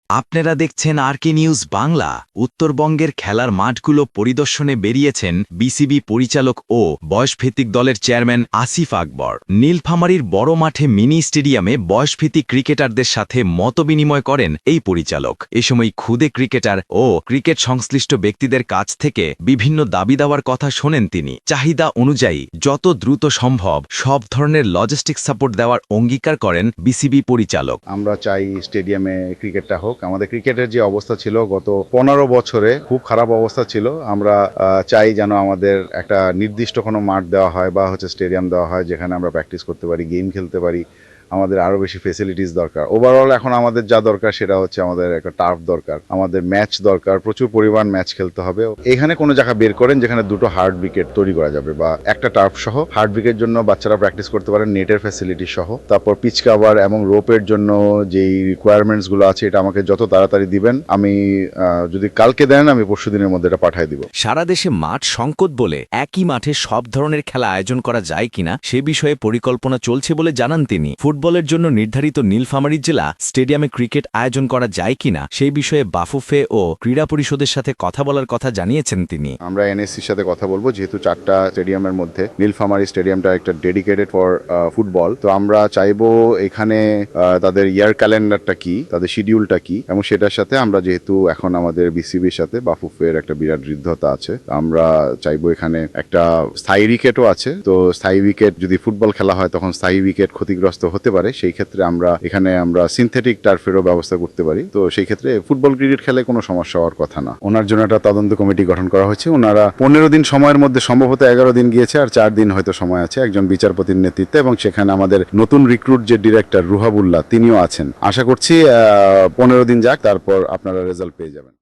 আপনারা দেখছেন আরকে নিউজ বাংলা। উত্তরবঙ্গের খেলার মাঠগুলো পরিদর্শনে বেরিয়েছেন বিসিবি পরিচালক ও বয়সভিত্তিক দলের চেয়ারম্যান আসিফ আকবর। নীলফামারীর বড় মাঠে মিনি স্টেডিয়ামে বয়সভিত্তিক ক্রিকেটারদের সাথে মতবিনিময় করেন এই পরিচালক। এ সময় খুদে ক্রিকেটার ও ক্রিকেট সংশ্লিষ্ট ব্যক্তিদের কাছ থেকে বিভিন্ন দাবি দেওয়ার কথা শোনেন তিনি। চাহিদা অনুযায়ী যত দ্রুত সম্ভব সব ধরনের লজিস্টিক সাপোর্ট দেওয়ার অঙ্গীকার করেন বিসিবি পরিচালক। আমরা চাই স্টেডিয়ামে ক্রিকেটটা হোক। আমাদের ক্রিকেটের যে অবস্থা ছিল গত 15 বছরে খুব খারাপ অবস্থা ছিল। আমরা চাই যেন আমাদের একটা নির্দিষ্ট কোনো মাঠ দেওয়া হয় বা স্টেডিয়াম দেওয়া হয় যেখানে আমরা প্র্যাকটিস করতে পারি, গেম খেলতে পারি। আমাদের আরো বেশি ফেসিলিটিস দরকার। ওভারঅল এখন আমাদের যা দরকার সেটা হচ্ছে আমাদের একটা টার্ফ দরকার, আমাদের ম্যাচ দরকার, প্রচুর পরিমাণ ম্যাচ খেলতে হবে। এখানে কোনো জায়গা বের করেন যেখানে দুটো হার্ড উইকেট তৈরি করা যাবে বা একটা টার্ফ সহ হার্ড উইকেট জন্য বাচ্চারা প্র্যাকটিস করতে পারেন, নেটের ফ্যাসিলিটি সহ। তারপর পিচ কাভার এবং রোপের জন্য যেই রিকোয়ারমেন্টস গুলো আছে এটা আমাকে যত তাড়াতাড়ি দিবেন। আমি যদি কালকে দেন আমি পরশু দিনের মধ্যে এটা পাঠিয়ে দিব। সারা দেশে মাঠ সংকট বলে একই মাঠে সব ধরনের খেলা আয়োজন করা যায় কিনা সে বিষয়ে পরিকল্পনা চলছে বলে জানান তিনি। ফুটবলের জন্য নির্ধারিত নীলফামারী জেলা স্টেডিয়ামে ক্রিকেট আয়োজন করা যায় কিনা সেই বিষয়ে বাফুফে ও ক্রীড়া পরিষদের সাথে কথা বলার কথা জানিয়েছেন তিনি। আমরা এনএসসির সাথে কথা বলবো, যেহেতু 4টা স্টেডিয়ামের মধ্যে নীলফামারী স্টেডিয়ামটা একটা ডেডিকেটেড ফর ফুটবল। তো আমরা চাইবো এখানে তাদের ইয়ার ক্যালেন্ডারটা কি, তাদের শিডিউলটা কি, এবং সেটার সাথে আমরা যেহেতু এখন আমাদের বিসিবির সাথে বাফুফের একটা বিরাট হৃদ্ধতা আছে, আমরা চাইবো এখানে একটা স্থায়ী উইকেটও আছে। তো স্থায়ী উইকেট যদি ফুটবল খেলা হয় তখন স্থায়ী উইকেট ক্ষতিগ্রস্ত হতে পারে, সেই ক্ষেত্রে আমরা এখানে সিনথেটিক টার্ফেরও ব্যবস্থা করতে পারি। তো সেই ক্ষেত্রে ফুটবল ক্রিকেট খেলে কোনো সমস্যা হওয়ার কথা না। ওনার জন্য একটা তদন্ত কমিটি গঠন করা হয়েছে। ওনারা 15 দিন সময়ের মধ্যে সম্ভবত 11 দিন গিয়েছে, আর 4 দিন হয়তো সময় আছে একজন বিচারপতির নেতৃত্বে, এবং সেখানে আমাদের নতুন রিক্রুট যে ডিরেক্টর রুহাবুল্লাহ তিনিও আছেন। আশা করছি 15 দিন যাক, তারপর আপনারা রেজাল্ট পেয়ে যাবেন।